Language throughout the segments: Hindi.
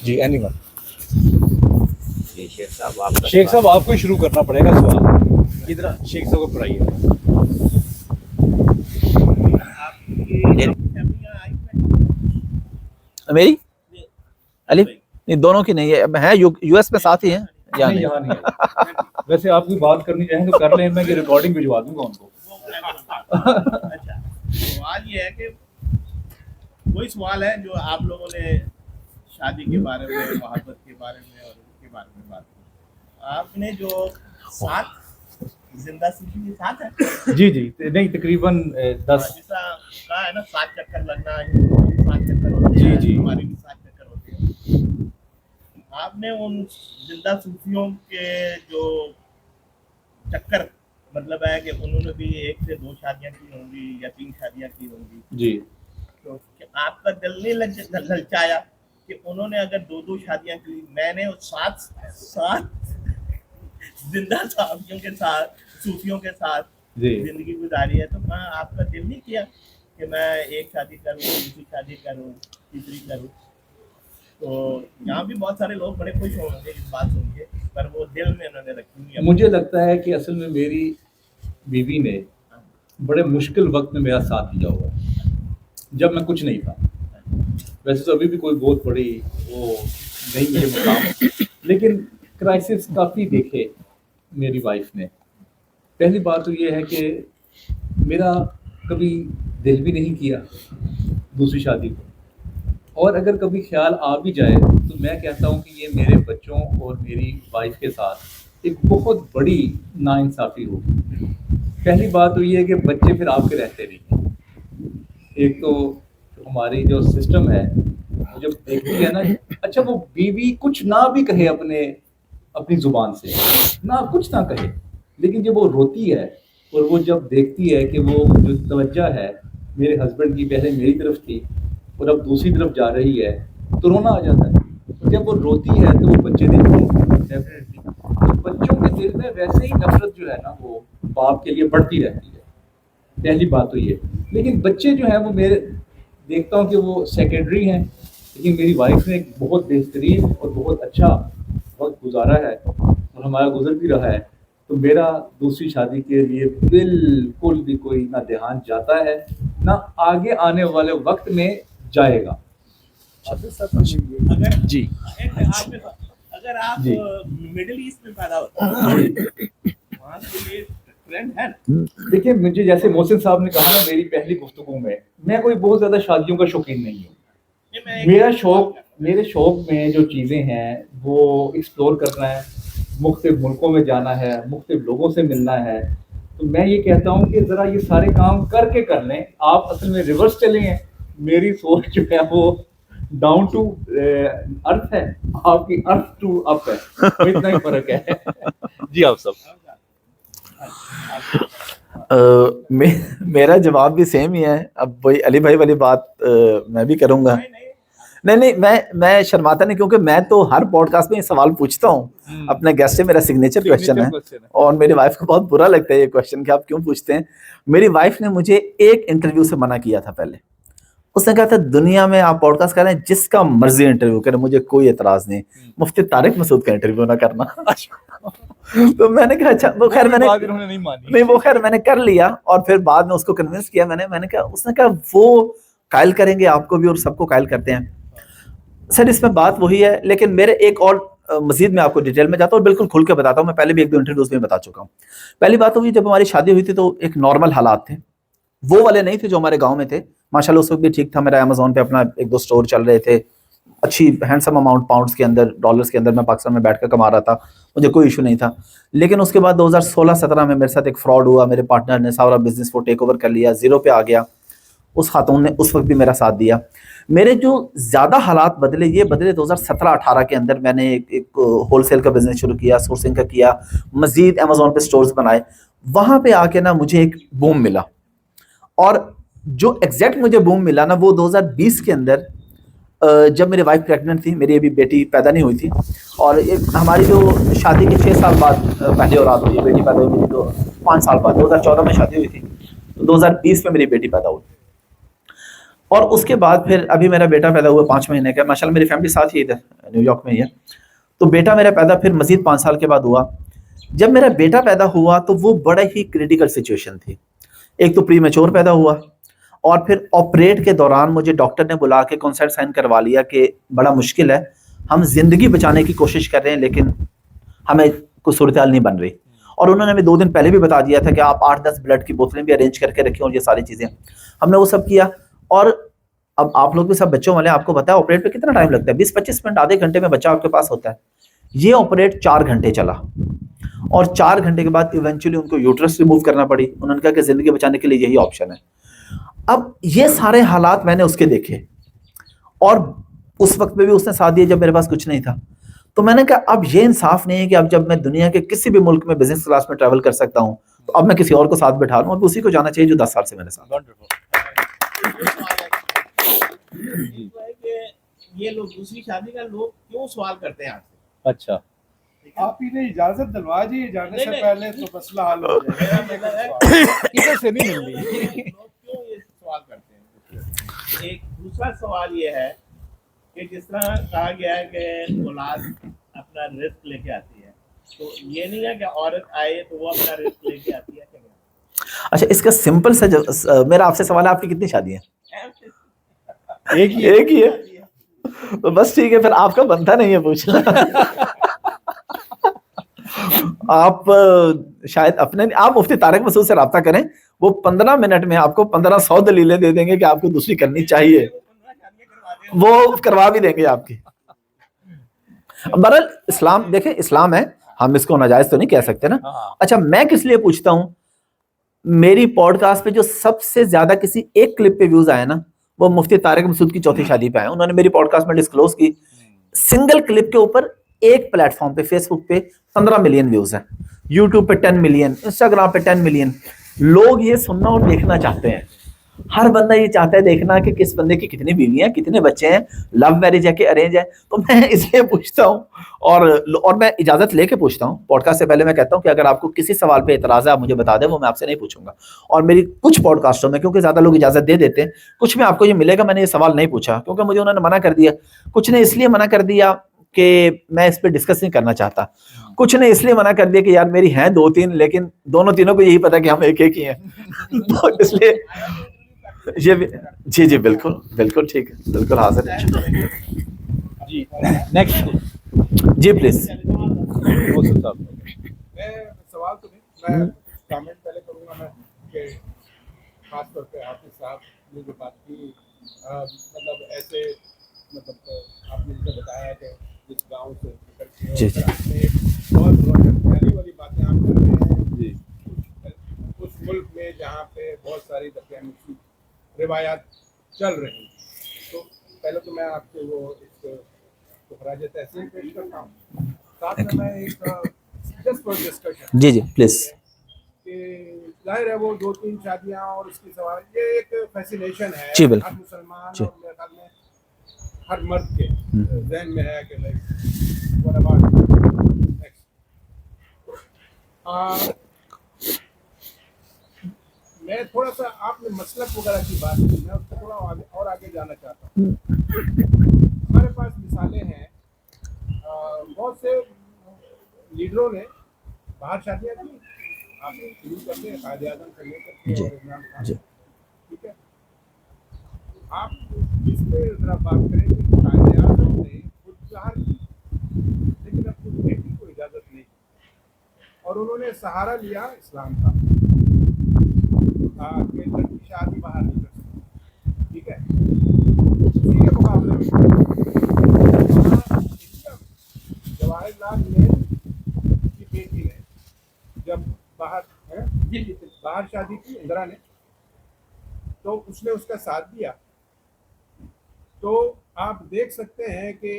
जी एनीवन। शेख साहब आपको ही शुरू करना पड़ेगा सवाल। इधर शेख साहब को पढ़ाइए। मेरी अलिफ नहीं, दोनों की नहीं है, है यूएस में साथ ही है या नहीं, यहाँ नहीं है। वैसे आपकी बात करनी चाहें तो कर लें, मैं ये रिकॉर्डिंग भिजवा दूंगा उनको। अच्छा, सवाल ये है कि कोई सवाल है जो आप लोगों ने शादी के बारे में, मोहब्बत के बारे में और उसके बारे में बात की, आपने जो साथ जिंदा जिंदगी साथ है जी जी, नहीं तकरीबन 10। जैसा कहा है ना 7 चक्कर लगना, 7 चक्कर होते हैं, जी। हमारे भी 7 चक्कर होते हैं। आपने उन जिंदा सूफियों के जो चक्कर, मतलब है कि उन्होंने भी 1 से 2 शादियां की होंगी या 3 शादियां की होंगी जी। तो आपका दिल नहीं ललचाया कि उन्होंने अगर 2-2 शादियां की, मैंने 7 जिंदा साहबियों के साथ, सूफियों के साथ जिंदगी गुजारी है, तो मैं आपका दिल नहीं किया कि मैं एक शादी करूं, दूसरी शादी करूं, तीसरी करूं? तो यहाँ भी बहुत सारे लोग बड़े खुश होंगे इस बात सुन के, पर वो दिल में उन्होंने रखी हुई है। मुझे लगता है कि असल में मेरी बीवी ने बड़े मुश्किल वक्त में मेरा साथ दिया हुआ है, जब मैं कुछ नहीं था। वैसे तो अभी भी कोई बहुत बड़ी वो नहीं मुझे मुकाम, लेकिन क्राइसिस काफ़ी देखे मेरी वाइफ ने। पहली बात तो ये है कि मेरा कभी दिल भी नहीं किया दूसरी शादी को, और अगर कभी ख्याल आ भी जाए तो मैं कहता हूँ कि ये मेरे बच्चों और मेरी वाइफ के साथ एक बहुत बड़ी नाइंसाफ़ी होगी। पहली बात तो ये है कि बच्चे फिर आपके रहते नहीं। एक तो हमारी जो सिस्टम है वो जब देखती है ना, अच्छा वो बीवी कुछ ना भी कहे अपनी ज़ुबान से, ना कुछ ना कहे, लेकिन जब वो रोती है और वो जब देखती है कि वो जो तवज्जो है मेरे हस्बैंड की पहले मेरी तरफ थी और अब दूसरी तरफ जा रही है, तो रोना आ जाता है। और जब वो रोती है तो वो बच्चे देखते हैं डेफिनेटली, तो बच्चों के दिल में वैसे ही नफरत जो है ना वो बाप के लिए बढ़ती रहती है। पहली बात तो ये, लेकिन बच्चे जो हैं वो मेरे देखता हूँ कि वो सेकेंडरी हैं, लेकिन मेरी वाइफ ने एक बहुत बेहतरीन और बहुत अच्छा वक्त गुजारा है और हमारा गुजर भी रहा है। तो मेरा दूसरी शादी के लिए बिल्कुल भी कोई ना ध्यान जाता है ना आगे आने वाले वक्त में जाएगा। अगर जी अगर आप मिडिल ईस्ट में पैदा होते वहाँ के लिए ट्रेंड है ना? देखिए, मुझे जैसे मोहसिन साहब ने कहा ना मेरी पहली गुफ्तगू में, मैं कोई बहुत ज़्यादा शादियों का शौकीन नहीं हूँ। मेरे शौक में जो चीज़ें हैं वो एक्सप्लोर करना है, मुख्तलिफ मुल्कों में जाना है, मुख्तलिफ लोगों से मिलना है। तो मैं ये कहता हूँ कि ज़रा ये सारे काम करके कर लें। आप असल में रिवर्स चले हैं, मेरी सोच जो है वो डाउन टू अर्थ है, आपकी अर्थ टू अप है, तो इतना ही फर्क है। जी आप सब। मेरा जवाब भी सेम ही है। अब वही अली भाई वाली बात मैं भी करूंगा। नहीं, मैं शर्माता नहीं, क्योंकि मैं तो हर पॉडकास्ट में ये सवाल पूछता हूँ अपने गेस्ट से, मेरा सिग्नेचर क्वेश्चन है। और मेरी वाइफ को बहुत बुरा लगता है ये क्वेश्चन कि आप क्यों पूछते हैं। मेरी वाइफ ने मुझे एक इंटरव्यू से मना किया था पहले। उसने कहा था दुनिया में आप पॉडकास्ट कर रहे हैं, जिसका मर्जी इंटरव्यू करें, मुझे कोई एतराज नहीं, मुफ्ती तारिक मसूद का इंटरव्यू ना करना। तो मैंने कहा अच्छा, वो खैर मैंने नहीं मानी। नहीं, वो खैर मैंने कर लिया और फिर बाद में उसको कन्विंस किया मैंने कहा, उसने कहा वो कायल करेंगे आपको भी और सबको कायल करते हैं। सर इसमें बात वही है, लेकिन मेरे एक और मजीद में आपको डिटेल में जाता हूँ, बिल्कुल खुल के बताता हूँ। मैं पहले भी 1-2 इंटरव्यूज में बता चुका हूँ। पहली बात तो हुई, जब हमारी शादी हुई थी तो एक नॉर्मल हालात थे, वो वाले नहीं थे जो हमारे गांव में थे। माशाल्लाह उस वक्त भी ठीक था, मेरा अमेज़न पे अपना 1-2 स्टोर चल रहे थे, अच्छी हैंडसम अमाउंट पाउंड्स के अंदर, डॉलर्स के अंदर मैं पाकिस्तान में बैठकर कमा रहा था, मुझे कोई इशू नहीं था। लेकिन उसके बाद 2016-17 में मेरे साथ एक फ्रॉड हुआ। मेरे पार्टनर ने सारा बिजनेस को टेक ओवर कर लिया, जीरो पे आ गया। उस खातून ने उस वक्त भी मेरा साथ दिया। मेरे जो ज़्यादा हालात बदले, ये बदले 2017-18 के अंदर। मैंने एक होलसेल का बिजनेस शुरू किया, सोर्सिंग का किया, मजीद अमेज़न पे स्टोर्स बनाए। वहाँ पे आके ना मुझे एक बूम मिला, और जो एग्जैक्ट मुझे बूम मिला ना वो 2020 के अंदर, जब मेरी वाइफ प्रेग्नेंट थी, मेरी अभी बेटी पैदा नहीं हुई थी, और हमारी जो शादी के 6 साल बाद पहले और रात हुई, बेटी पैदा हुई थी तो 5 साल बाद 2014 में शादी हुई थी, तो 2020 में मेरी बेटी पैदा हुई। और उसके बाद फिर अभी मेरा बेटा पैदा हुआ 5 महीने का, माशाल्लाह मेरी फैमिली साथ ही इधर न्यूयॉर्क में ही है। तो बेटा मेरा पैदा फिर मजीद 5 साल के बाद हुआ। जब मेरा बेटा पैदा हुआ तो वो बड़ा ही क्रिटिकल सिचुएशन थी। एक तो प्री मैच्योर पैदा हुआ, और फिर ऑपरेट के दौरान मुझे डॉक्टर ने बुला के कंसेंट साइन करवा लिया कि बड़ा मुश्किल है, हम जिंदगी बचाने की कोशिश कर रहे हैं लेकिन हमें कोई सूरत हाल नहीं बन रही। और उन्होंने हमें 2 दिन पहले भी बता दिया था कि आप 8-10 ब्लड की बोतलें भी अरेंज करके रखें और ये सारी चीज़ें हमने वो सब किया। और अब आप लोग भी सब बच्चों वाले, आपको पता है ऑपरेट पे कितना टाइम लगता है, 20-25 मिनट, आधे घंटे में बच्चा आपके पास होता है। ये ऑपरेट 4 घंटे चला, और 4 घंटे के बाद इवेंचुअली उनको यूट्रस रिमूव करना पड़ी। उन्होंने कहा कि जिंदगी बचाने के लिए यही ऑप्शन है। अब ये सारे हालात मैंने उसके देखे, और उस वक्त में भी उसने साथ दिया जब मेरे पास कुछ नहीं था। तो मैंने कहा अब ये इंसाफ नहीं है कि अब जब मैं दुनिया के किसी भी मुल्क में बिजनेस क्लास में ट्रैवल कर सकता हूँ तो अब मैं किसी और को साथ बैठा लूं, अब उसी को जाना चाहिए जो 10 साल से मेरे साथ। है कि ये लोग दूसरी शादी का लोग क्यों सवाल करते हैं आपसे? अच्छा, आप ही ने इजाजत दिलवा दी जाने से नहीं, पहले तो मसला हल हो मेरा जाएगा। मतलब है किधर से नहीं मिल रही। लोग क्यों ये सवाल करते हैं? एक दूसरा सवाल ये है कि जिस तरह कहा गया है कि औलाद अपना रिस्क लेके आती है, तो ये नहीं है कि औरत आए तो वो अपना रिस्क लेके आती है क्या? अच्छा, इसका सिंपल सा मेरा आपसे सवाल है, आपकी कितनी शादियां हैं? एक ही है। तो बस ठीक है, फिर आपका बनता नहीं है पूछना। आप शायद अपने, आप मुफ्ती तारिक मसूद से रब्ता करें, वो 15 मिनट में आपको 1500 दलीलें दे देंगे कि आपको दूसरी करनी चाहिए, वो करवा भी देंगे आपकी। बहरहाल इस्लाम, देखें इस्लाम है, हम इसको नाजायज तो नहीं कह सकते ना। अच्छा, मैं किस लिए पूछता हूं, मेरी पॉडकास्ट पे जो सबसे ज्यादा किसी एक क्लिप पे व्यूज आए ना, वो मुफ्ती तारिक मसूद की चौथी शादी पे आए। उन्होंने मेरी पॉडकास्ट में डिस्क्लोज की, सिंगल क्लिप के ऊपर एक प्लेटफॉर्म पे, फेसबुक पे 15 मिलियन व्यूज हैं, यूट्यूब पे 10 मिलियन, इंस्टाग्राम पे 10 मिलियन। लोग ये सुनना और देखना चाहते हैं। हर बंदा ये चाहता है देखना कि किस बंदे की कितनी बीवियां, कितने बच्चे हैं, लव मैरिज है कि अरेंज है। तो मैं इसलिए पूछता हूँ, और मैं इजाजत लेके पूछता हूँ। पॉडकास्ट से पहले मैं कहता हूँ कि अगर आपको किसी सवाल पे एतराज है आप मुझे बता दें, वो मैं आपसे नहीं पूछूंगा। और मेरी कुछ पॉडकास्टों में, क्योंकि ज्यादा लोग इजाजत दे देते हैं, कुछ में आपको ये मिलेगा मैंने ये सवाल नहीं पूछा, क्योंकि मुझे उन्होंने मना कर दिया। कुछ ने इसलिए मना कर दिया कि मैं इस पर डिस्कस नहीं करना चाहता, कुछ ने इसलिए मना कर दिया कि यार मेरी हैं 2-3, लेकिन दोनों तीनों को यही पता कि हम एक एक ही हैं। तो इसलिए ये भी, जी जी बिल्कुल बिल्कुल ठीक है, बिल्कुल हाजिर है जी, नेक्स्ट जी, प्लीज। साहब। मैं सवाल तो नहीं, मैं कमेंट पहले करूंगा मैं कि खास तौर पे हाफिज साहब ने जो बात की, मतलब ऐसे, मतलब आपने जैसे बताया कि जिस गांव से निकल के जी, जी। और आपने बहुत दरमियानी वाली बातें आप कर रहे हैं जी, उस मुल्क में जहाँ पे बहुत सारी दरमियानी रिवायात चल रही हैं। तो पहले तो मैं आपसे वो एक खराज तहसीन पेश करता हूँ, साथ में मैं एक जस्ट फॉर डिस्कशन जी जी प्लीज। कि जाहिर है वो 2-3 शादियाँ और उसकी सवाल, ये एक फैसिनेशन है जी, बिल्कुल। हर मुसलमान जी। और मेरे ख्याल में हर मर्द के जहन में है कि लाइक व्हाट अबाउट नेक्स्ट। मैं थोड़ा सा, आपने मसलक वगैरह की बात की, मैं उसको थोड़ा आगे जाना चाहता हूँ। हमारे पास मिसालें हैं, बहुत से लीडरों ने बाहर शादियाँ की, आप शुरू करते हैं कायदे आज़म से लेकर के और इमरान खान, जी। ठीक है। आप इस पर जरा बात करें कि कायदे आज़म ने खुद ज़ाहिर की, लेकिन अपनी बेटी को इजाज़त नहीं दी, और उन्होंने सहारा लिया इस्लाम का कि लड़की शादी बाहर नहीं कर सकती, ठीक है। उसी के मुकाबले में जवाहरलाल नेहरू की बेटी ने जब बाहर शादी की इंदिरा ने, तो उसने उसका साथ दिया। तो आप देख सकते हैं कि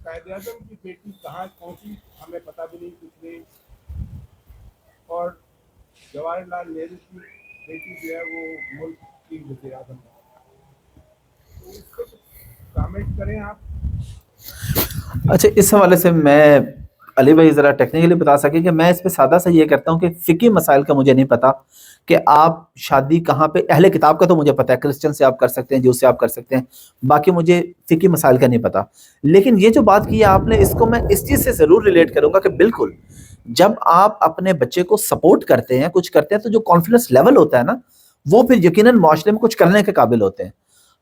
कायदे-आज़म की बेटी कहाँ पहुँची हमें पता भी नहीं, कुछ नहीं, और जवाहरलाल नेहरू की बेटी जो है वो मुल्क की वज़ीर-ए-आज़म है। तो इस पर कमेंट करें आप। अच्छा, इस हवाले से मैं अली भाई जरा टेक्निकली बता सके कि मैं इस पे सादा सा ये करता हूँ कि फिकी मसाइल का मुझे नहीं पता कि आप शादी कहाँ पे, अहले किताब का तो मुझे पता है, क्रिश्चियन से आप कर सकते हैं, जू से आप कर सकते हैं, बाकी मुझे फिकी मसाइल का नहीं पता। लेकिन ये जो बात की है आपने, इसको मैं इस चीज से जरूर रिलेट करूंगा कि बिल्कुल जब आप अपने बच्चे को सपोर्ट करते हैं, कुछ करते हैं, तो जो कॉन्फिडेंस लेवल होता है ना, वो फिर यकीनन माशरे में कुछ करने के काबिल होते हैं।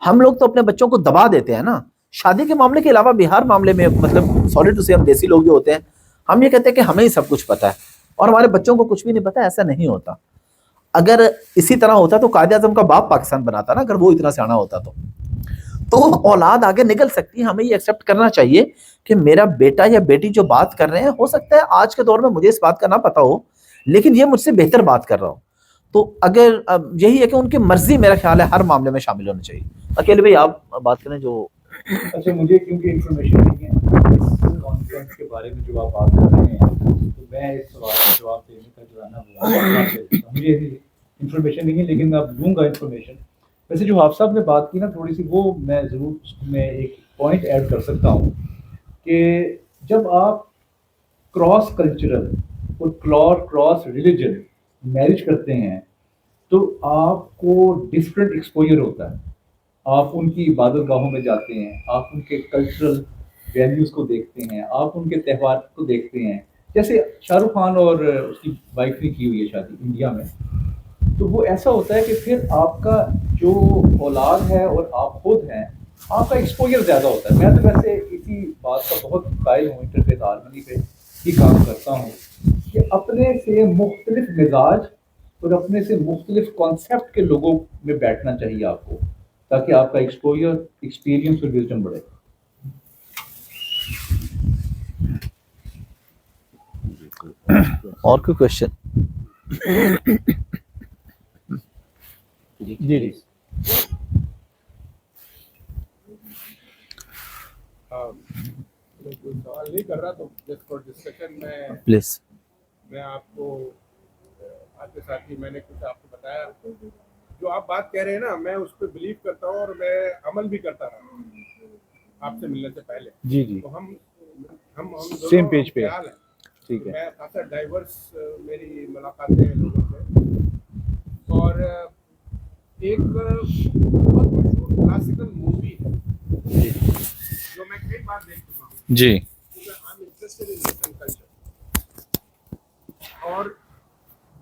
हम लोग तो अपने बच्चों को दबा देते हैं ना, शादी के मामले के अलावा भी हर मामले में, मतलब सॉरी टू से, हम देसी लोग जो होते हैं, हम ये कहते हैं कि हमें ही सब कुछ पता है और हमारे बच्चों को कुछ भी नहीं पता। ऐसा नहीं होता। अगर इसी तरह होता तो कायदे आजम का बाप पाकिस्तान बनाता ना, अगर वो इतना सियाना होता तो औलाद आगे निकल सकती है। हमें ये एक्सेप्ट करना चाहिए कि मेरा बेटा या बेटी जो बात कर रहे हैं, हो सकता है आज के दौर में मुझे इस बात का ना पता हो, लेकिन ये मुझसे बेहतर बात कर रहा हो। तो अगर यही है कि उनकी मर्जी, मेरा ख्याल है, हर मामले में शामिल होनी चाहिए। अकेले भाई आप बात करें जो। अच्छा, मुझे क्योंकि इंफॉर्मेशन नहीं है इस कॉन्फ्रेंस के बारे में जो आप बात कर रहे हैं, तो मैं इस सवाल का जवाब देने का जो है ना वो मुझे इंफॉर्मेशन नहीं है, लेकिन मैं अब दूंगा इंफॉर्मेशन। वैसे जो आप साहब ने बात की ना थोड़ी सी, वो मैं ज़रूर मैं एक पॉइंट ऐड कर सकता हूँ कि जब आप क्रॉस कल्चरल और क्रॉस रिलीजन मैरिज करते हैं तो आपको डिफरेंट एक्सपोजर होता है। आप उनकी इबादत गाहों में जाते हैं, आप उनके कल्चरल वैल्यूज़ को देखते हैं, आप उनके त्यौहार को देखते हैं। जैसे शाहरुख खान और उसकी वाइफ ने की हुई है शादी इंडिया में, तो वो ऐसा होता है कि फिर आपका जो औलाद है और आप खुद हैं, आपका एक्सपोजर ज़्यादा होता है। मैं तो वैसे इसी बात का बहुत कायल हूँ, इंटरफेस हारमनी पे ही काम करता हूँ कि अपने से मुख्तलिफ मिजाज और अपने से मुख्तलिफ कॉन्सेप्ट के लोगों में बैठना चाहिए आपको, ताकि आपका एक्सपोजर, एक्सपीरियंस और विजडम बढ़े। और कोई क्वेश्चन? जी मैं कोई सवाल नहीं कर रहा, तो जस्ट फॉर डिस्कशन में प्लीज। मैं आपको आते साथ ही मैंने कुछ आपको बताया, जो आप बात कह रहे हैं ना, मैं उस पर बिलीव करता हूँ और मैं अमल भी करता रहा आपसे मिलने से पहले। जी जी, तो हम दोनों सेम पेज पे, ख्याल है। ठीक है। मैं खासा डाइवर्स मेरी मुलाकातें हैं लोगों से। और एक बहुत मशहूर क्लासिकल मूवी है जो मैं कई बार देख चुका हूँ जी। I am interested in western culture. और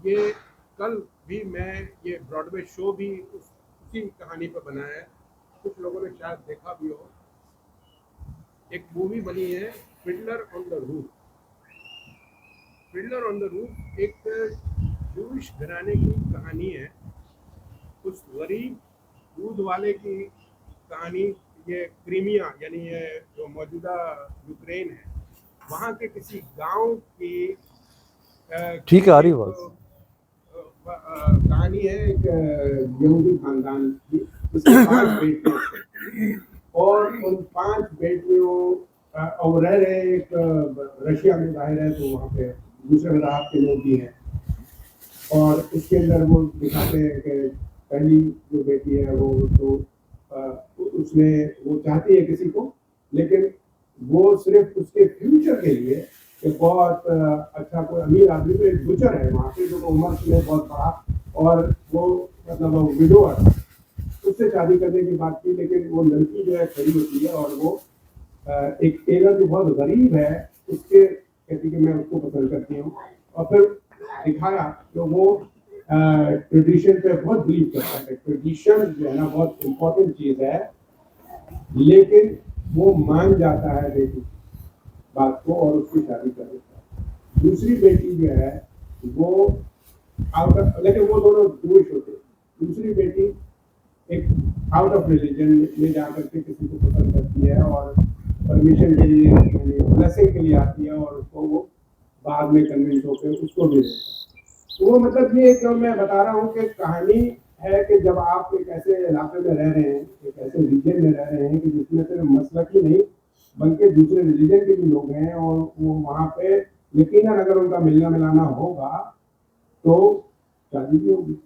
ये कल भी मैं ये ब्रॉडवे शो भी उसी कहानी पर बना है, कुछ लोगों ने शायद देखा भी हो। एक मूवी बनी है Fiddler on the roof. Fiddler on the roof एक जूश घराने की कहानी है, उस गरीब दूध वाले की कहानी। ये क्रीमिया यानी ये जो मौजूदा यूक्रेन है, वहाँ के किसी गांव की ठीक है, आ रही आवाज़। कहानी है एक यहूदी खानदान की, जिसके 5 बेटियां थे। और उन 5 बेटियों और रह रहे एक रशिया में जाहिर है, तो वहाँ पे दूसरे राह के लोग भी हैं। और उसके अंदर वो दिखाते हैं कि पहली जो बेटी है वो तो उसमें वो चाहती है किसी को, लेकिन वो सिर्फ उसके फ्यूचर के लिए कि बहुत अच्छा कोई अमीर आदमी, तो एक बुचर है वहाँ पे जो उम्र में बहुत बड़ा, और वो मतलब विडोअर, उससे शादी करने की बात की। लेकिन वो लड़की जो है खड़ी होती है और वो एक टेलर जो बहुत गरीब है उसके कहती कि मैं उसको पसंद करती हूँ। और फिर दिखाया कि वो ट्रेडिशन पे बहुत बिलीव करता है। ट्रेडिशन जो है ना बहुत इम्पोर्टेंट चीज़ है, लेकिन वो मान जाता है बेटी बात को और उसकी शादी कर देता है। दूसरी बेटी जो है वो आउट ऑफ, लेकिन वो दोनों दूर होते हैं। दूसरी बेटी एक आउट ऑफ रिलीजन में जाकर के किसी को पसंद करती है और परमिशन के लिए, ब्लेसिंग के लिए आती है, और उसको वो बाद में कन्विंस होकर उसको दे देता है। तो वो मतलब ये जो मैं बता रहा हूँ कि कहानी है कि जब आप एक ऐसे इलाके में रह रहे हैं, एक ऐसे रीजन में रह रहे हैं कि जिसमें सिर्फ मसलक ही नहीं बल्कि दूसरे रिलीजन के भी लोग हैं, और वो वहाँ पे यकीनन अगर उनका मिलना मिलाना होगा तो शादी भी होगी।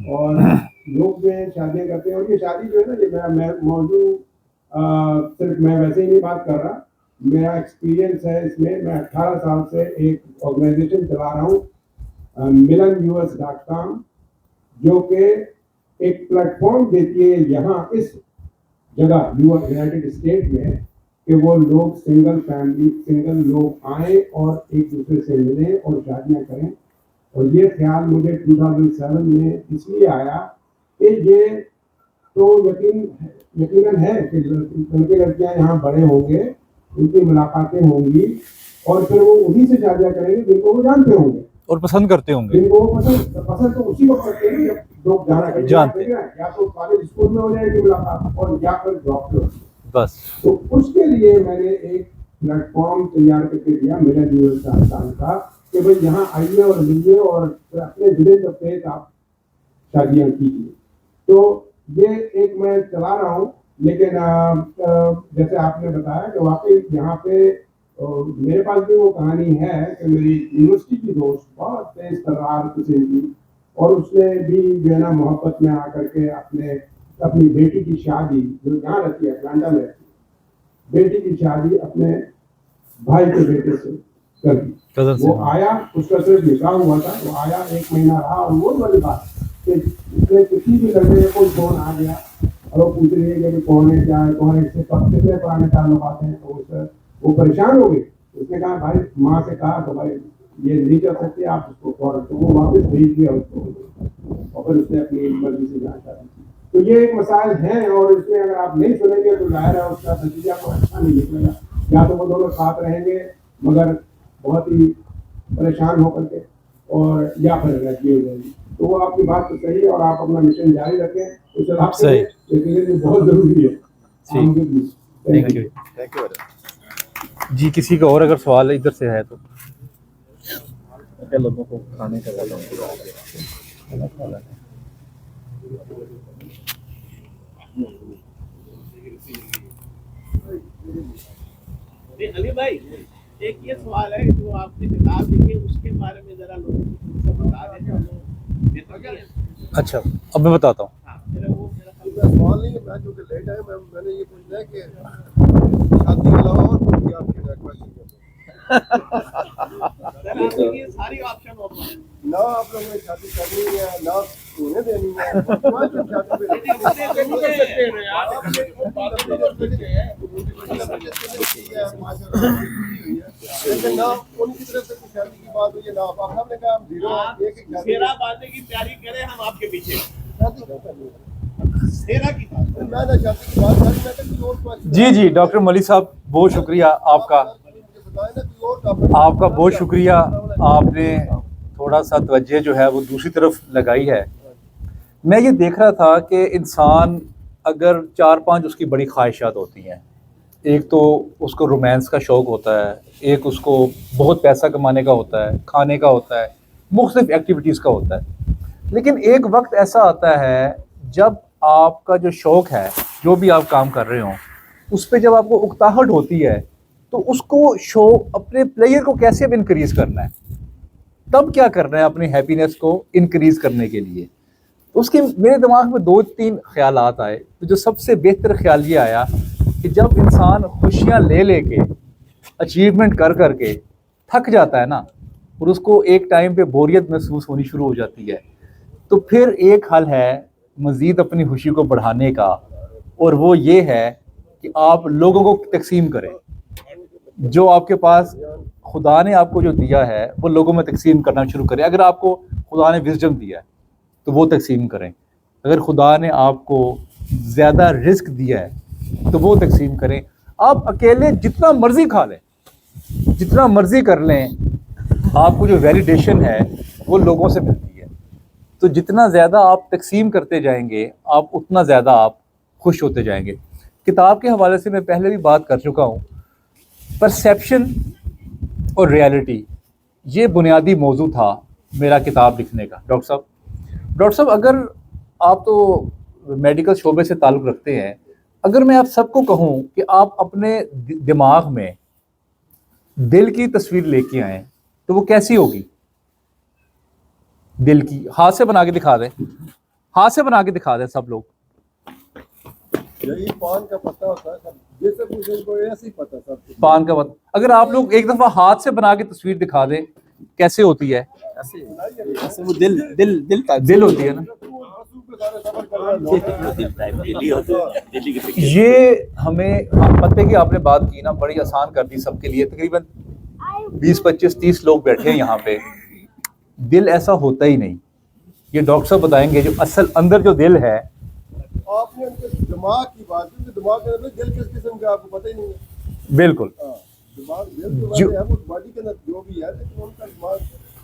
और लोग जो है शादियाँ करते हैं, और ये शादी जो है ना, ये मैं मौजूद सिर्फ मैं वैसे ही नहीं बात कर रहा, मेरा एक्सपीरियंस है इसमें। मैं 18 साल से एक ऑर्गेनाइजेशन चला रहा हूँ, milanus.com, जो कि एक प्लेटफॉर्म देती है यहाँ इस जगह यूनाइटेड स्टेट में कि वो लोग सिंगल लोग आए और एक दूसरे से मिलें और शादियाँ करें। और ये ख्याल मुझे 2007 में इसलिए आया कि ये तो यकीनन है कि लड़के लड़कियां यहाँ बड़े होंगे, उनकी मुलाकातें होंगी और फिर वो उन्हीं से शादियाँ करेंगे जिनको वो जानते होंगे और पसंद करते होंगे। जिनको वो पसंद तो उसी वक्त करते हैं जब लोग जानते हैं, या तो कॉलेज स्कूल में हो जाएगी मुलाकात और या फिर जॉब पे। बस तो उसके लिए मैंने एक प्लेटफॉर्म तैयार करके दिया मिलन यूएस का कि भाई यहाँ आइए और मिलिए और अपने विलेज पे आप शादियाँ कीजिए। तो ये एक मैं चला रहा हूँ, लेकिन जैसे आपने बताया कि वाकई यहाँ पे मेरे पास भी वो कहानी है कि मेरी यूनिवर्सिटी की दोस्त बहुत तेज तर्रार किस्म की, और उसने भी जो है ना मोहब्बत में आकर के अपनी बेटी की शादी, जो यहाँ रहती है अटलांटा में रहती है, बेटी की शादी अपने भाई के बेटे से कर दी। वो आया, उसका सिर्फ निकाह हुआ था, वो आया 1 महीना रहा और वो वाली बात कि उसने किसी भी लड़के को कोई फोन आ गया और वो पूछ रही है कि कौन है, क्या है, कौन है, इससे कब कितने पुराने ताल्लुकात हैं। तो वो परेशान हो गई। उसने कहा भाई, माँ से कहा तो भाई ये नहीं कर सकते आप उसको फौरन, तो वो वापस भेज दिया उसको और फिर उसने अपनी मर्जी से जांच करी। तो ये एक मसाइल है और इसमें अगर आप नहीं सुनेंगे तो जाहिर है उसका नतीजा तो अच्छा नहीं निकलेगा। या तो वो दोनों साथ रहेंगे मगर बहुत ही परेशान होकर के, और या फिर रहती हो जाएगी। तो वो आपकी बात तो सही है और आप अपना मिशन जारी रखें, तो चला सही, बहुत जरूरी है। थैंक यू जी। किसी का और अगर सवाल इधर से है तो लोगों को खाने का अली भाई, एक ये सवाल है जो आपने किताब लिखी है उसके बारे में जरा लोगों को बता दें। अच्छा, अब मैं बताता हूँ। सवाल नहीं है, मैं जो लेट आया, मैंने ये पूछना है कि शादी के अलावा और कोई आपकी रिक्वेस्ट ये सारी ऑप्शन होती है ना, आप लोगों ने शादी करनी है ना उन्हें देनी है, शादी पे लेकिन ना उनकी तरफ से शादी की बात हुई है ना आप हमने कहा हम जीरो सेरा बांधने की तैयारी करें हम आपके पीछे। शादी क्यों करनी है? सेरा की बात मैं ना शादी की बात करी, मैं कहीं और क्वेश्चन। जी जी, डॉक्टर मलिक साहब बहुत शुक्रिया आपका, आपका बहुत शुक्रिया। आपने थोड़ा सा तवज्जो जो है वो दूसरी तरफ लगाई है। मैं ये देख रहा था कि इंसान अगर 4-5 उसकी बड़ी ख्वाहिशात होती हैं, एक तो उसको रोमांस का शौक़ होता है, एक उसको बहुत पैसा कमाने का होता है, खाने का होता है, मुख्तलिफ एक्टिविटीज़ का होता है। लेकिन एक वक्त ऐसा आता है जब आपका जो शौक़ है, जो भी आप काम कर रहे हो, उस पर जब आपको उकताहट होती है तो उसको अपने प्लेयर को कैसे अब इंक्रीज़ करना है, तब क्या करना है अपनी हैप्पीनेस को इंक्रीज़ करने के लिए। तो उसके मेरे दिमाग में 2-3 ख्यालात आए। तो जो सबसे बेहतर ख्याल ये आया कि जब इंसान खुशियाँ ले लेके अचीवमेंट कर करके थक जाता है ना, और उसको एक टाइम पे बोरियत महसूस होनी शुरू हो जाती है, तो फिर एक हल है मज़ीद अपनी खुशी को बढ़ाने का, और वो ये है कि आप लोगों को तकसीम करें। जो आपके पास खुदा ने आपको जो दिया है वो लोगों में तकसीम करना शुरू करें। अगर आपको खुदा ने विजडम दिया है तो वो तकसीम करें। अगर खुदा ने आपको ज़्यादा रिस्क दिया है तो वो तकसीम करें। आप अकेले जितना मर्ज़ी खा लें, जितना मर्ज़ी कर लें, आपको जो वैलिडेशन है वो लोगों से मिलती है। तो जितना ज़्यादा आप तकसीम करते जाएंगे, आप उतना ज़्यादा आप खुश होते जाएंगे। किताब के हवाले से मैं पहले भी बात कर चुका हूँ। परसेप्शन और रियलिटी, ये बुनियादी मौजू था मेरा किताब लिखने का। डॉक्टर साहब, अगर आप तो मेडिकल शोबे से ताल्लुक़ रखते हैं, अगर मैं आप सबको कहूँ कि आप अपने दिमाग में दिल की तस्वीर लेके आएँ तो वो कैसी होगी? दिल की हाथ से बना के दिखा दें, हाथ से बना के दिखा दें सब लोग। यही पान का पत्ता होता है सब, ये सब कुछ इनको ऐसे ही पता सब कुछ। पान का पत्ता, अगर आप लोग एक दफा हाथ से बना के तस्वीर दिखा दें कैसे होती है। ऐसे ऐसे वो दिल दिल दिल टाइप दिल होती है ना। आंसू पे सारे सफर कर रहे हैं दिल टाइप दिल्ली होता है, दिल्ली की पिक्चर। ये हमें पत्ते की आपने बात की ना, बड़ी आसान कर दी सबके लिए। तकरीबन 20 25 30 लोग बैठे हैं यहाँ पे। दिल ऐसा होता ही नहीं, ये डॉक्टर साहब बताएंगे। जो असल अंदर जो दिल है, आपने उनके दिमाग की बात की, तो दिमाग के अंदर दिल किस किस्म का आपको पता ही नहीं है। बिल्कुल हाँ, दिमाग दिल तो जो- वैसे है वो बॉडी के अंदर जो भी है, लेकिन उनका दिमाग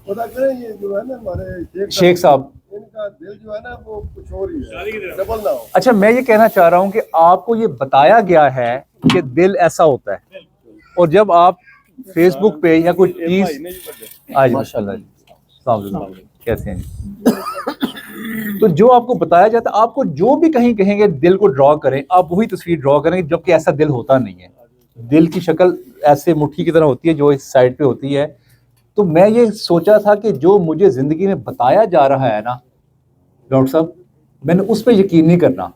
पता करें। ये जो है ना हमारे शेख साहब, इनका दिल जो है ना वो कुछ और ही है, डबल ना हो। अच्छा मैं ये कहना चाह रहा हूँ कि आपको ये बताया गया है कि दिल ऐसा होता है, और जब आप फेसबुक पे या कोई चीज आज माशाल्लाह जी, अस्सलाम वालेकुम, कैसे हैं जी? तो जो आपको बताया जाता है, आपको जो भी कहीं कहेंगे दिल को ड्रॉ करें, आप वही तस्वीर ड्रॉ करेंगे, जबकि ऐसा दिल होता नहीं है। दिल की शक्ल ऐसे मुट्ठी की तरह होती है जो इस साइड पे होती है। तो मैं ये सोचा था कि जो मुझे जिंदगी में बताया जा रहा है ना डॉक्टर साहब, मैंने उस पर यकीन नहीं करना,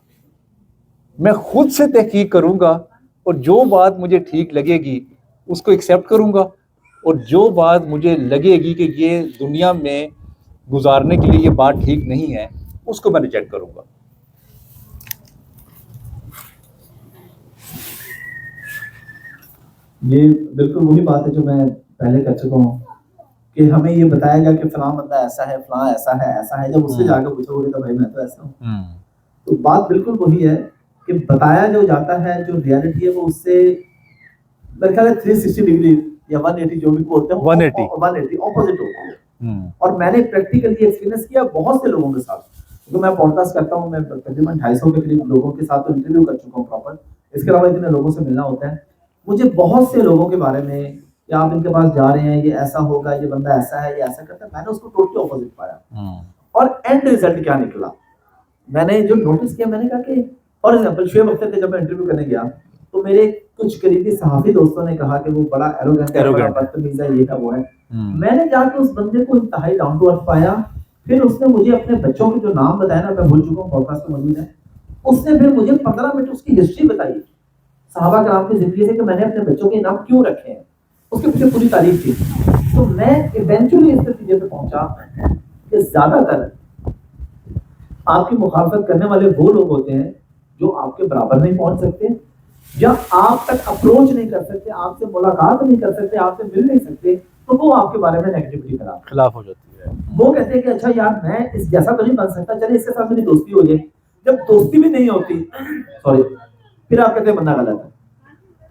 मैं खुद से तहकीक करूंगा, और जो बात मुझे ठीक लगेगी उसको एक्सेप्ट करूंगा, और जो बात मुझे लगेगी कि ये दुनिया में गुजारने के लिए ये बात ठीक नहीं है, उसको मैं रिजेक्ट करूंगा। ये बिल्कुल वही बात है जो मैं पहले कर चुका हूँ कि हमें ये बताया गया कि फलां बंदा ऐसा है, फलां ऐसा है, ऐसा है। जब उससे जाकर पूछोगे तो भाई मैं तो ऐसा हूँ, तो बात बिल्कुल वही है कि बताया जो जाता है, जो रियलिटी है वो उससे मेरे ख्याल है 360 डिग्री या 180 जो भी बोलते हैं 180 ऑपोजिट होता है। और मैंने प्रैक्टिकली एक्सपीरियंस किया बहुत से लोगों के साथ। तो मैं पॉडकास्ट करता हूँ, मैं तकरीबन 250 के करीब लोगों के साथ तो इंटरव्यू कर चुका हूँ प्रॉपर। इसके अलावा इतने लोगों से मिलना होता है। मुझे बहुत से लोगों के बारे में कि आप इनके पास जा रहे हैं, ये ऐसा होगा, ये बंदा ऐसा है, ये ऐसा करता है, मैंने उसको टोटली ऑपोजिट पाया। और एंड रिजल्ट क्या निकला, मैंने जो नोटिस किया, मैंने कहा कि फॉर एग्जांपल शुएब अख्तर के जब मैं इंटरव्यू करने गया तो मेरे कुछ करीबी सहाफी दोस्तों ने कहा कि वो बड़ा एरोगेंट है, बड़ा बदतमीज है, ये है वो है। मैंने जाके उस बंदे को इंतहाई डाउन टू अर्थ पाया। फिर उसने मुझे अपने बच्चों के जो नाम बताया ना, मैं भूल चुका हूँ, पॉडकास्ट में मौजूद है। उसने फिर मुझे 15 मिनट उसकी हिस्ट्री बताई सहाबा कराम की जिंदगी से कि मैंने अपने बच्चों के नाम क्यों रखे हैं, उसके पीछे पूरी तारीफ थी। तो मैं इवेंचुअली इस नतीजे पे पहुंचा कि ज्यादातर आपकी मुखालफत करने वाले वो लोग होते हैं जो आपके बराबर नहीं पहुंच सकते, या आप तक अप्रोच नहीं कर सकते, आपसे मुलाकात नहीं कर सकते, आपसे मिल नहीं सकते, तो वो आपके बारे में नेगेटिविटी खिलाफ हो जाती है। वो कहते हैं कि अच्छा यार मैं इस जैसा तो नहीं बन सकता, चलिए इसके साथ मेरी दोस्ती हो जाए। जब दोस्ती भी नहीं होती, सॉरी, फिर आप कहते हैं बंदा गलत है।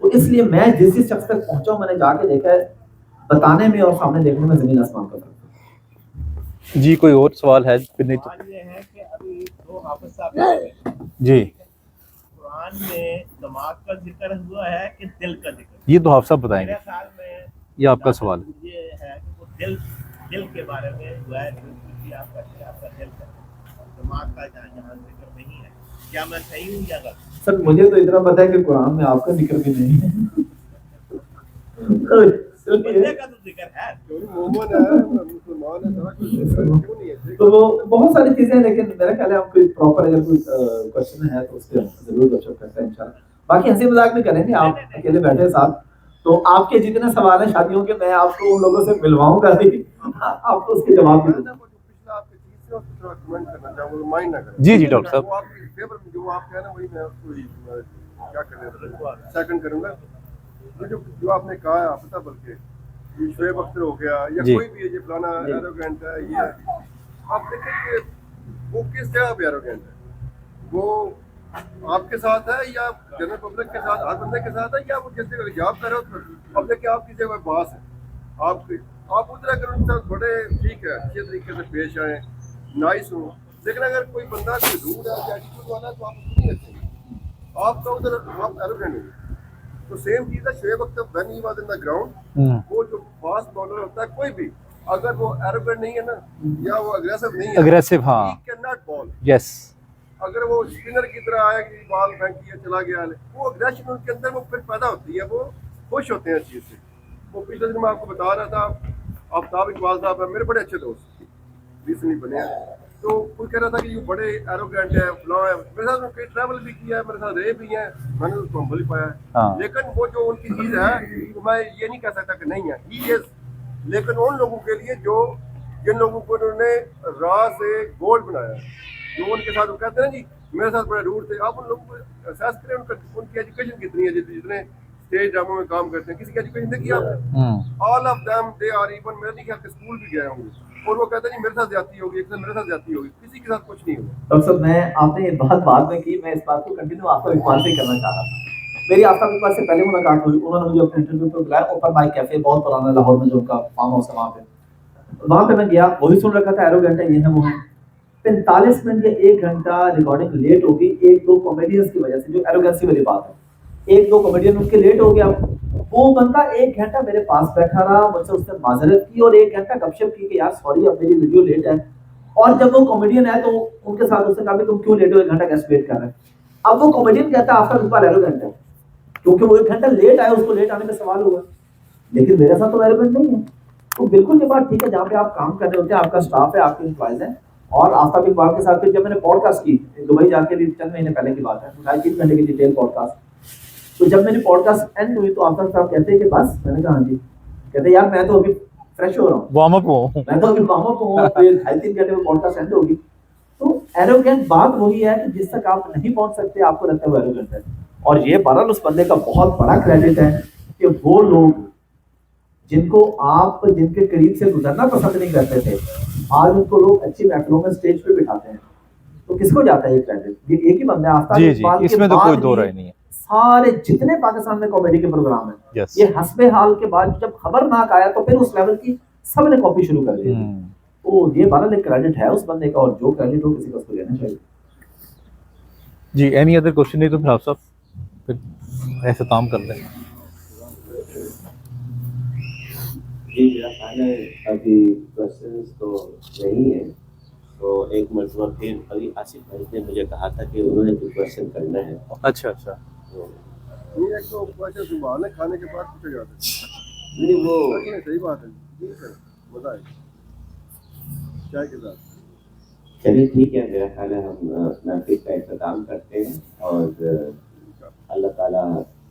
तो इसलिए मैं जिस शख्स तक पहुंचा हूं, मैंने जाके देखा है, बताने में और सामने देखने में जमीन आसमान का फर्क है। जी कोई और सवाल है? फिर नहीं तो सवाल ये है कि अभी दो हाफिज साहब जी, कुरान में दिमाग का जिक्र हुआ है कि दिल का जिक्र? ये तो आप सब बताएंगे, मेरे ख्याल में ये आपका सवाल है। ये है कि वो दिल के बारे में हुआ है कि आप करते हैं, आपका दिल का, दिमाग का यहाँ जिक्र नहीं है। क्या मैं सही हूँ या गलत? सर मुझे तो इतना पता है कि कुरान में आपका जिक्र भी नहीं है। बंदे का तो जिक्र है। क्योंकि मोहम्मद है, मुसलमान है, सारा कुछ क्यों नहीं है? तो वो बहुत सारी चीजें हैं, लेकिन मेरा ख्याल है हम कोई प्रॉपर अगर कोई क्वेश्चन है तो उसके जरूर गपशप करते हैं इंशाल्लाह। बाकी हंसी मजाक भी करेंगे, आप अकेले बैठे हैं साथ, तो आपके जितने सवाल हैं शादियों के मैं आपको उन लोगों से मिलवाऊंगा ही, आपको उसके जवाब भी दूंगा। पिछला आपके चीज से थोड़ा कमेंट करना चाहूँगा, माइंड ना करें। जी जी डॉक्टर साहब, वो आपकी फेवर में जो आप कह रहे हैं वही मैं उसको क्या करने सेकंड करूंगा। ये जो आपने कहा है पता, बल्कि ये शुएब अख्तर हो गया या जी। कोई भी है, ये फलाना एरोगेंट है, ये आप देखें कि वो किस जगह पे एरोगेंट है, वो आपके साथ है या जनरल पब्लिक के साथ, हर बंदे के साथ है, या वो किस जगह जॉब कर रहे हो पब्लिक के आपकी जगह बास है, आप उधर अगर उनके साथ बड़े ठीक है अच्छे तरीके से पेश आए, नाइस हो, लेकिन अगर कोई बंदा कोई रूड है, एटीट्यूड वाला है, तो आप उसको नहीं रखेंगे, आपका उधर आप एरोगेंट हो। तो सेम चीज है Shoaib Akhtar when he was in the ground, वो जो फास्ट बॉलर होता है कोई भी, अगर वो एरोगेंट नहीं है ना, या वो अग्रेसिव नहीं है, अग्रेसिव, हाँ, he can not ball. Yes, अगर वो स्पिनर की तरह आया कि बॉल फेंकी है चला गया, वो अग्रेशन उनके अंदर वो फिर पैदा होती है, वो खुश होते हैं इस चीज से। वो पिछले दिन मैं आपको बता रहा था, आफ्ताब इकबाल साहब है मेरे बड़े अच्छे दोस्त, रिसेंटली बने हैं, तो कोई कह रहा था कि ये बड़े एरोगेंट है, फलां है। मेरे साथ उन्होंने ट्रैवल भी किया है, मेरे साथ रहे भी हैं, मैंने उसको हम्बल ही पाया है। हाँ। लेकिन वो जो उनकी चीज़ है, तो मैं ये नहीं कह सकता कि नहीं है, ही इज। लेकिन उन लोगों के लिए जो जिन लोगों को उन्होंने राह से गोल्ड बनाया, जो उनके साथ वो कहते हैं ना जी मेरे साथ बड़े रूट थे, आप उन लोगों को असेस करें उनकी एजुकेशन कितनी है, जितने स्टेज ड्रामों में काम करते हैं, किसी की एजुकेशन देखी आपने? All of them they are even, मेरे नहीं ख्याल के स्कूल भी गए होंगे, और वो कहते हैं जी मेरे साथ ज्यादती होगी, एक मेरे साथ ज्यादती होगी, किसी के साथ कुछ नहीं होगा। डॉक्टर साहब, मैं आपने ये बात बाद में की, मैं इस बात को कंटिन्यू आफ्ताब इकबाल से करना चाह रहा था। मेरी आफ्ताब इकबाल से पहले मुलाकात हुई, उन्होंने मुझे अपने इंटरव्यू पे बुलाया, ओपन माइक कैफे बहुत पुराना लाहौर में जो उनका फार्म हाउस है वहाँ पे मैं गया, वही सुन रखा था एरोगेंट है, ये है वो है। 45 मिनट या 1 घंटा रिकॉर्डिंग लेट होगी, एक दो कॉमेडियंस की वजह से, जो एरोगेंसी वाली बात है, एक दो कॉमेडियन उनके लेट हो गया। वो बंदा 1 घंटा मेरे पास बैठा रहा, मुझसे उसने माजरत की और 1 घंटा गपशप की कि यार सॉरी अब मेरी वीडियो लेट है। और जब वो कॉमेडियन है तो उनके साथ उसने कहा तुम क्यों लेट हो, 1 घंटा गेस्ट वेट कर रहे हैं। अब वो कॉमेडियन कहता है आफ्ताब इकबाल एरोगेंट है, क्योंकि वो 1 घंटा लेट आया, उसको लेट आने में सवाल हुआ। लेकिन मेरे साथ तो एरोगेंट नहीं है। तो बिल्कुल ये बात ठीक है, जहाँ पे आप काम कर रहे होते हैं, आपका स्टाफ है, आपके एम्प्लॉइज हैं। और आफ्ताब इकबाल के साथ फिर जब मैंने पॉडकास्ट की, दुबई जाके भी चंद महीने पहले की बात है, 2.5-3 घंटे की डिटेल पॉडकास्ट। तो जब मैंने पॉडकास्ट एंड हुई तो आफ्ताब साहब कहते हैं कि बस, मैंने कहा हाँ जी। कहते यार मैं तो अभी फ्रेश हो रहा हूँ, वार्म अप हो, मैं तो अभी वार्म अप हूँ, फिर 2.5-3 घंटे में पॉडकास्ट एंड होगी। तो एरोगेंट बात वही है कि जिस तक आप नहीं पहुंच सकते, आपको लगता है वो एरोगेंट है। और ये बहरहाल उस बंदे का बहुत बड़ा क्रेडिट है कि वो लोग जिनको आप जिनके करीब से गुजरना पसंद नहीं करते थे, आज उनको लोग अच्छी महफिलों में स्टेज पे बिठाते हैं। तो किसको जाता है ये क्रेडिट? ये एक ही बंदा है, आफ्ताब जी इकबाल जी, के इसमें तो बाद कोई दो ही राय नहीं है। सारे जितने पाकिस्तान में कॉमेडी के प्रोग्राम हैं, Yes. ये हस्बे हाल के बाद जब खबरनाक आया तो फिर उस लेवल की सबने कॉपी शुरू कर दी। तो ये बहरहाल एक क्रेडिट है उस बंदे का, और जो क्रेडिट हो किसी को उसको लेना चाहिए। जी, एनी अदर क्वेश्चन नहीं तो फिर आप सब फिर ऐसे काम कर लें। जी मेरा ख्याल है अभी क्वेश्चंस तो नहीं है, तो एक मरतबा फिर अभी आसिफ भाई ने मुझे कहा था कि उन्होंने कोई क्वेश्चन करना है। अच्छा अच्छा, तो ये एक तो क्वेश्चन संभालना खाने के बाद पूछा जाता है। नहीं वो नहीं, सही बात है, ठीक है, मजा है चाय के साथ। चलिए ठीक है, मेरा ख्याल है हम महफिल का इंतजाम करते हैं और अल्लाह ताला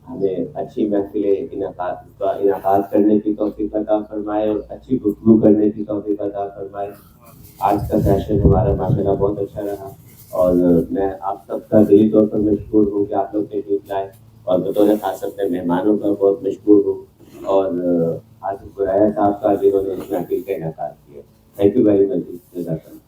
हमें अच्छी महफिलें इनाकाद करने की तौफीक अता फरमाए और अच्छी गुफ्तगू करने की तौफीक अता फरमाए। आज का सेशन हमारा माशाल्लाह बहुत अच्छा रहा और मैं आप सबका दिली तौर पर मशकूर हूँ कि आप लोग ने ट्यूब लाए, और बतौर खास अपने मेहमानों का बहुत मशकूर हूँ और आसिफ बुराया साहब का जिन्होंने इस महफिल का इनाकाद किया। Thank you very much.